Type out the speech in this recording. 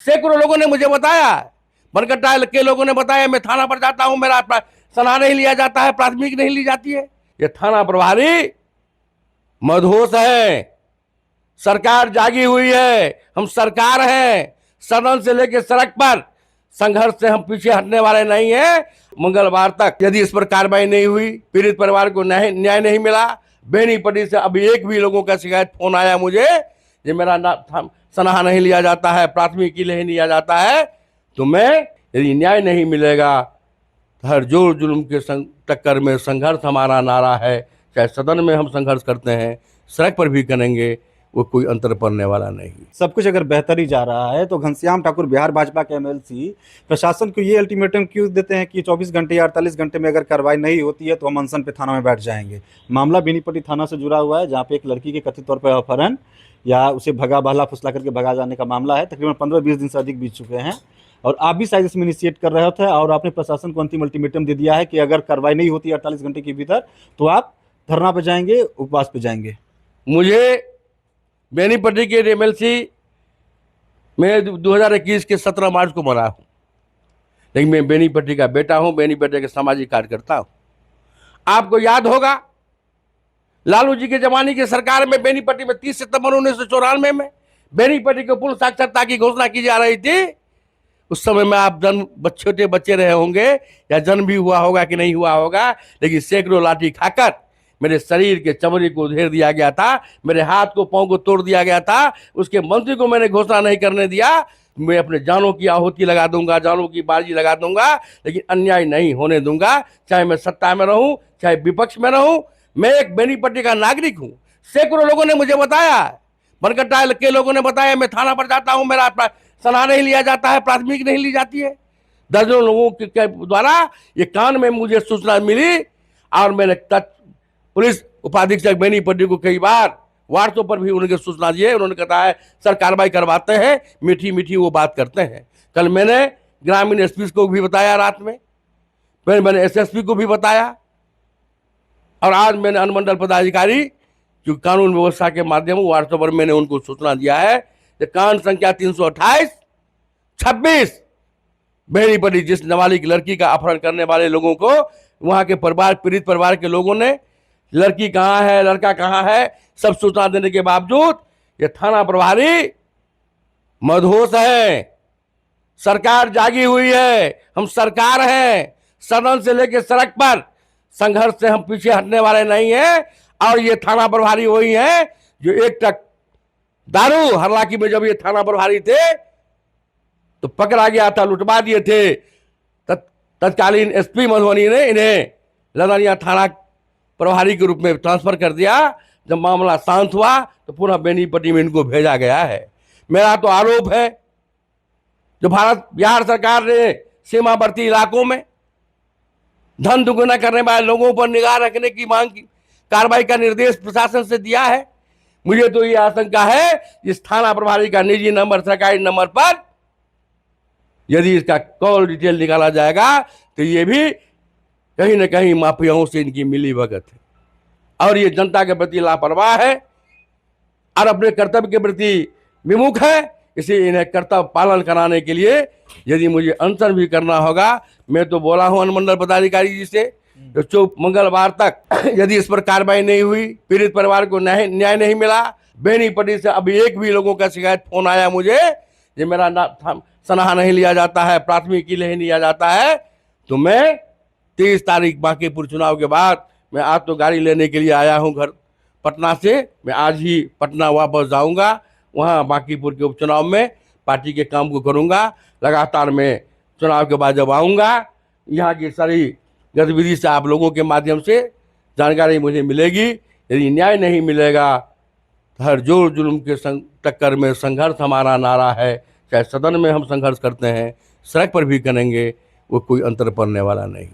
सैकड़ों लोगों ने मुझे बताया, बनकट्टा के लोगों ने बताया, मैं थाना पर जाता हूं, मेरा सलाह नहीं लिया जाता है, प्राथमिक नहीं ली जाती है। ये थाना प्रभारी मदहोश है, सरकार जागी हुई है, हम सरकार हैं, सदन से लेकर सड़क पर संघर्ष से हम पीछे हटने वाले नहीं हैं। मंगलवार तक यदि इस पर कार्रवाई नहीं हुई, पीड़ित परिवार को न्याय नहीं मिला, बेनीपट्टी से अभी एक भी लोगों का शिकायत फोन आया मुझे कि मेरा सलाह नहीं लिया जाता है, प्राथमिकी नहीं लिया जाता है, तो मैं यदि न्याय नहीं मिलेगा, हर जोर जुल्म के टक्कर में संघर्ष हमारा नारा है। चाहे सदन में हम संघर्ष करते हैं, सड़क पर भी करेंगे, वो कोई अंतर पड़ने वाला नहीं। सब कुछ अगर बेहतर ही जा रहा है तो घनश्याम ठाकुर बिहार भाजपा के एमएलसी प्रशासन को ये अल्टीमेटम क्यों देते हैं कि 24 घंटे या 48 घंटे में अगर कार्रवाई नहीं होती है तो हम अनशन पे थाना में बैठ जाएंगे। मामला बेनीपट्टी थाना से जुड़ा हुआ है, जहाँ पे एक लड़की के कथित तौर पर अपहरण या उसे भगा बहला फुसला करके भगा जाने का मामला है। तकरीबन 15-20 दिन से अधिक बीत चुके हैं और आप भी शायद इसमें इनिशिएट कर रहे थे और आपने प्रशासन को अंतिम अल्टीमेटम दे दिया है कि अगर कार्रवाई नहीं होती 48 घंटे के भीतर तो आप धरना पे जाएंगे, उपवास पे जाएंगे। मुझे बेनीपट्टी के एमएलसी मैं 2021 के 17 मार्च को बना हूं, लेकिन मैं बेनीपट्टी का बेटा हूं, बेनीपट्टी का सामाजिक कार्यकर्ता हूं। आपको याद होगा लालू जी के जमाने की सरकार में बेनीपट्टी में 30 सितंबर 1994 में बेनीपट्टी को पूर्ण साक्षरता की घोषणा की जा रही थी। उस समय में आप छोटे बच्चे रहे होंगे या जन्म भी हुआ होगा कि नहीं हुआ होगा, लेकिन सैकड़ों लाठी खाकर मेरे शरीर के चमड़ी को घेर दिया गया था, मेरे हाथ को पांव को तोड़ दिया गया था। उसके मंत्री को मैंने घोषणा नहीं करने दिया, मैं अपने जानों की आहुति लगा दूंगा, जानों की बाजी लगा दूंगा, लेकिन अन्याय नहीं होने दूंगा, चाहे मैं सत्ता में रहूं चाहे विपक्ष में रहूं। मैं एक बेनीपट्टी का नागरिक हूं। सैकड़ों लोगों ने मुझे बताया, बनकट्टा के लोगों ने बताया, मैं थाना पर जाता हूं, मेरा सलाह नहीं लिया जाता है, प्राथमिक नहीं ली जाती है। दर्जनों लोगों के द्वारा ये कान में मुझे सूचना मिली और मैंने पुलिस उपाधीक्षक बेनीपट्टी को कई बार व्हाट्सएप पर भी उनके सूचना दिए। उन्होंने कहा है सर कार्रवाई करवाते हैं, मीठी मीठी वो बात करते हैं। कल मैंने ग्रामीण एसपी को भी बताया, रात में फिर मैंने एसएसपी को भी बताया और आज मैंने अनुमंडल पदाधिकारी जो कानून व्यवस्था के माध्यम व्हाट्सएप पर मैंने उनको सूचना दिया है कि कांड संख्या 328-26 बेनीपट्टी जिस नाबालिग लड़की का अपहरण करने वाले लोगों को वहां के परिवार, पीड़ित परिवार के लोगों ने लड़की कहाँ है, लड़का कहाँ है, सब सूचना देने के बावजूद ये थाना प्रभारी मदहोश है, सरकार जागी हुई है, हम सरकार हैं, सदन से लेकर सड़क पर संघर्ष से हम पीछे हटने वाले नहीं हैं। और ये थाना प्रभारी वही है जो एक तक दारू हरलाकी में जब ये थाना प्रभारी थे तो पकड़ा गया था, लुटवा दिए थे। तत्कालीन एसपी मधुबनी ने इन्हें लदनिया थाना प्रभारी के रूप में ट्रांसफर कर दिया। जब मामला शांत हुआ तो पुनः बेनीपट्टी में इनको भेजा गया है। मेरा तो आरोप है जो बिहार सरकार ने सीमावर्ती इलाकों में धन दुगुना करने वाले लोगों पर निगाह रखने की मांग की कार्रवाई का निर्देश प्रशासन से दिया है। मुझे तो ये आशंका है इस थाना प्रभारी का निजी नंबर, सरकारी नंबर पर यदि इसका कॉल डिटेल निकाला जाएगा तो ये भी कहीं न कहीं माफियाओं से इनकी मिली भगत है और ये जनता के प्रति लापरवाह है और अपने कर्तव्य के प्रति विमुख है। इसलिए इन्हें कर्तव्य पालन कराने के लिए यदि मुझे अनशन भी करना होगा, मैं तो बोला हूं अनुमंडल पदाधिकारी जी से तो मंगलवार तक यदि इस पर कार्रवाई नहीं हुई, पीड़ित परिवार को न्याय नहीं मिला, बेनीपट्टी से अभी एक भी लोगों का शिकायत फोन आया मुझे कि मेरा सलाह नहीं लिया जाता है, प्राथमिकी नहीं लिया जाता है, तो मैं 23 तारीख बांकीपुर चुनाव के बाद मैं आज तो गाड़ी लेने के लिए आया हूं घर पटना से, मैं आज ही पटना वापस जाऊंगा। वहां बांकीपुर के उपचुनाव में पार्टी के काम को करूंगा। लगातार मैं चुनाव के बाद जब आऊंगा यहाँ की सारी गतिविधि से आप लोगों के माध्यम से जानकारी मुझे मिलेगी। यदि न्याय नहीं मिलेगा तो हर जोर जुल्म के टक्कर में संघर्ष हमारा नारा है। चाहे सदन में हम संघर्ष करते हैं, सड़क पर भी करेंगे, वो कोई अंतर पड़ने वाला नहीं।